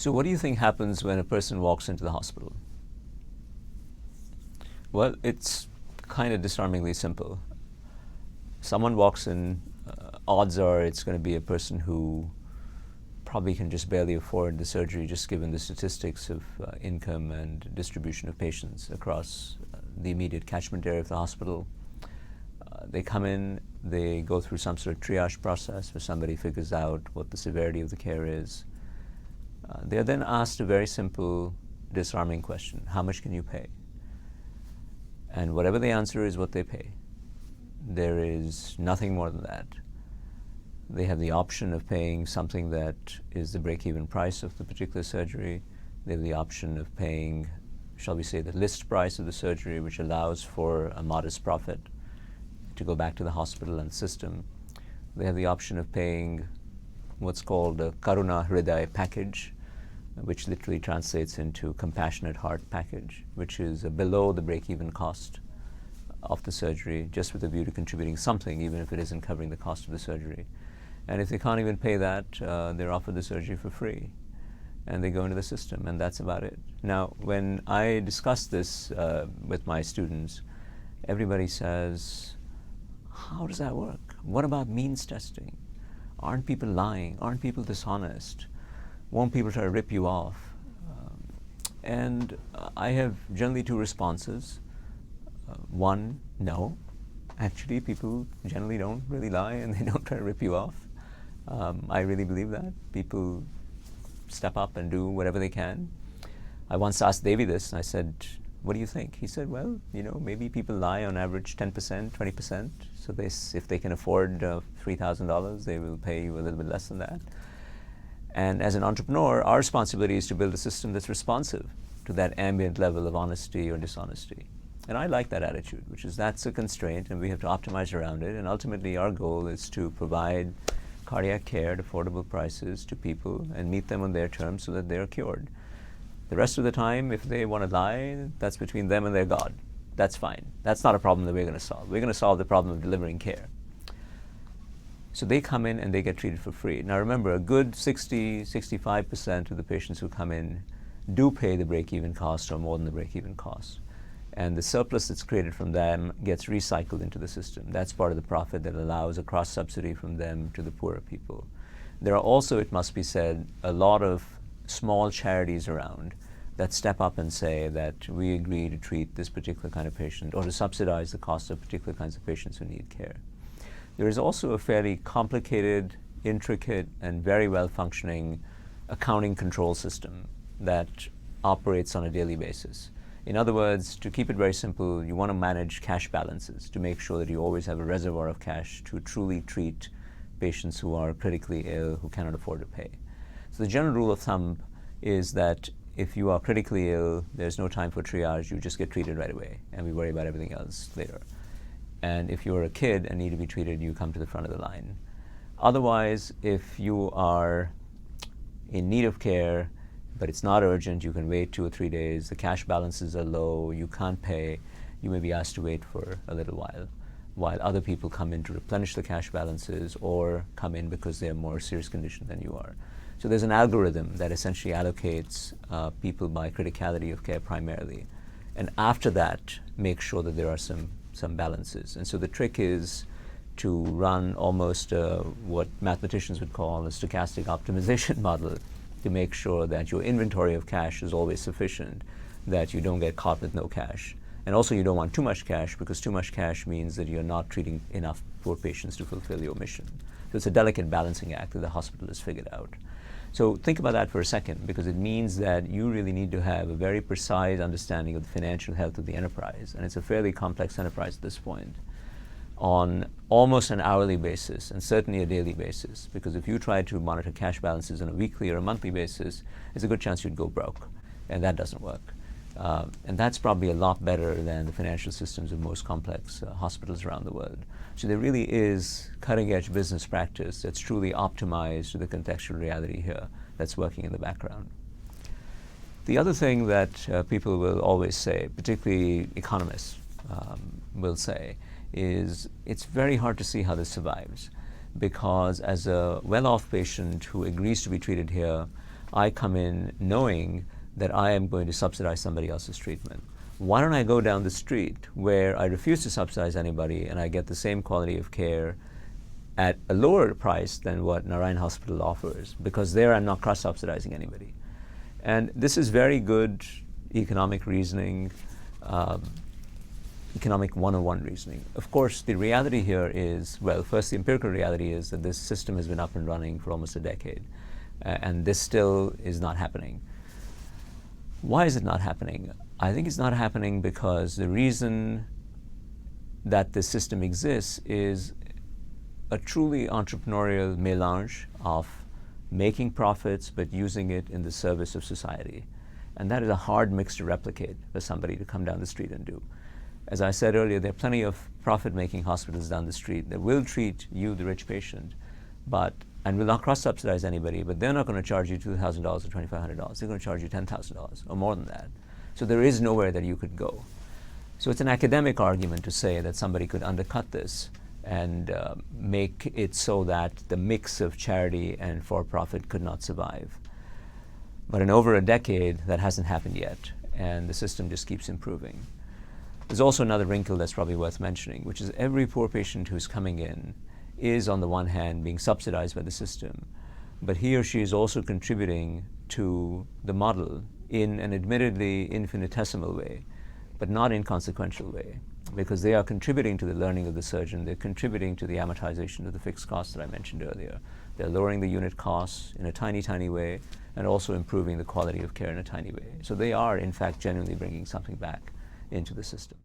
So what do you think happens when a person walks into the hospital? Well, it's kind of disarmingly simple. Someone walks in, odds are it's going to be a person who probably can just barely afford the surgery, just given the statistics of income and distribution of patients across the immediate catchment area of the hospital. They come in, they go through some sort of triage process where somebody figures out what the severity of the care is. They are then asked a very simple, disarming question: how much can you pay? And whatever they answer is what they pay. There is nothing more than that. They have the option of paying something that is the break-even price of the particular surgery. They have the option of paying, shall we say, the list price of the surgery, which allows for a modest profit to go back to the hospital and system. They have the option of paying what's called a Karuna Hriday package, which literally translates into compassionate heart package, which is below the break-even cost of the surgery, just with a view to contributing something, even if it isn't covering the cost of the surgery. And if they can't even pay that, they're offered the surgery for free, and they go into the system, and that's about it. Now, when I discuss this with my students, everybody says, how does that work? What about means testing? Aren't people lying? Aren't people dishonest? Won't people try to rip you off? And I have generally two responses. One, no. Actually, people generally don't really lie, and they don't try to rip you off. I really believe that. People step up and do whatever they can. I once asked Davey this, and I said, what do you think? He said, well, maybe people lie on average 10%, 20%. So if they can afford $3,000, they will pay you a little bit less than that. And as an entrepreneur, our responsibility is to build a system that's responsive to that ambient level of honesty or dishonesty. And I like that attitude, which is that's a constraint, and we have to optimize around it. And ultimately, our goal is to provide cardiac care at affordable prices to people and meet them on their terms so that they're cured. The rest of the time, if they want to lie, that's between them and their God. That's fine. That's not a problem that we're going to solve. We're going to solve the problem of delivering care. So they come in and they get treated for free. Now remember, a good 65% of the patients who come in do pay the break-even cost or more than the break-even cost. And the surplus that's created from them gets recycled into the system. That's part of the profit that allows a cross-subsidy from them to the poorer people. There are also, it must be said, a lot of small charities around that step up and say that we agree to treat this particular kind of patient or to subsidize the cost of particular kinds of patients who need care. There is also a fairly complicated, intricate, and very well-functioning accounting control system that operates on a daily basis. In other words, to keep it very simple, you want to manage cash balances to make sure that you always have a reservoir of cash to truly treat patients who are critically ill, who cannot afford to pay. So the general rule of thumb is that if you are critically ill, there's no time for triage, you just get treated right away, and we worry about everything else later. And if you're a kid and need to be treated, you come to the front of the line. Otherwise, if you are in need of care, but it's not urgent, you can wait 2 or 3 days, the cash balances are low, you can't pay, you may be asked to wait for a little while other people come in to replenish the cash balances or come in because they're more serious condition than you are. So there's an algorithm that essentially allocates people by criticality of care primarily. And after that, make sure that there are some balances. And so the trick is to run almost what mathematicians would call a stochastic optimization model to make sure that your inventory of cash is always sufficient, that you don't get caught with no cash. And also you don't want too much cash, because too much cash means that you're not treating enough poor patients to fulfill your mission. So it's a delicate balancing act that the hospital has figured out. So think about that for a second, because it means that you really need to have a very precise understanding of the financial health of the enterprise, and it's a fairly complex enterprise at this point, on almost an hourly basis and certainly a daily basis, because if you try to monitor cash balances on a weekly or a monthly basis, there's a good chance you'd go broke, and that doesn't work. And that's probably a lot better than the financial systems of most complex hospitals around the world. So there really is cutting-edge business practice that's truly optimized to the contextual reality here that's working in the background. The other thing that people will always say, particularly economists will say, is it's very hard to see how this survives, because as a well-off patient who agrees to be treated here, I come in knowing that I am going to subsidize somebody else's treatment. Why don't I go down the street where I refuse to subsidize anybody and I get the same quality of care at a lower price than what Narayan Hospital offers, because there I'm not cross-subsidizing anybody. And this is very good economic reasoning, economic 101 reasoning. Of course, the reality here is, well, first, the empirical reality is that this system has been up and running for almost a decade, and this still is not happening. Why is it not happening? I think it's not happening because the reason that this system exists is a truly entrepreneurial melange of making profits but using it in the service of society. And that is a hard mix to replicate for somebody to come down the street and do. As I said earlier, there are plenty of profit-making hospitals down the street that will treat you, the rich patient, and will not cross-subsidize anybody, but they're not going to charge you $2,000 or $2,500. They're going to charge you $10,000 or more than that. So there is nowhere that you could go. So it's an academic argument to say that somebody could undercut this and make it so that the mix of charity and for-profit could not survive. But in over a decade, that hasn't happened yet, and the system just keeps improving. There's also another wrinkle that's probably worth mentioning, which is every poor patient who's coming in is, on the one hand, being subsidized by the system, but he or she is also contributing to the model in an admittedly infinitesimal way, but not inconsequential way, because they are contributing to the learning of the surgeon, they're contributing to the amortization of the fixed costs that I mentioned earlier. They're lowering the unit costs in a tiny, tiny way, and also improving the quality of care in a tiny way. So they are, in fact, genuinely bringing something back into the system.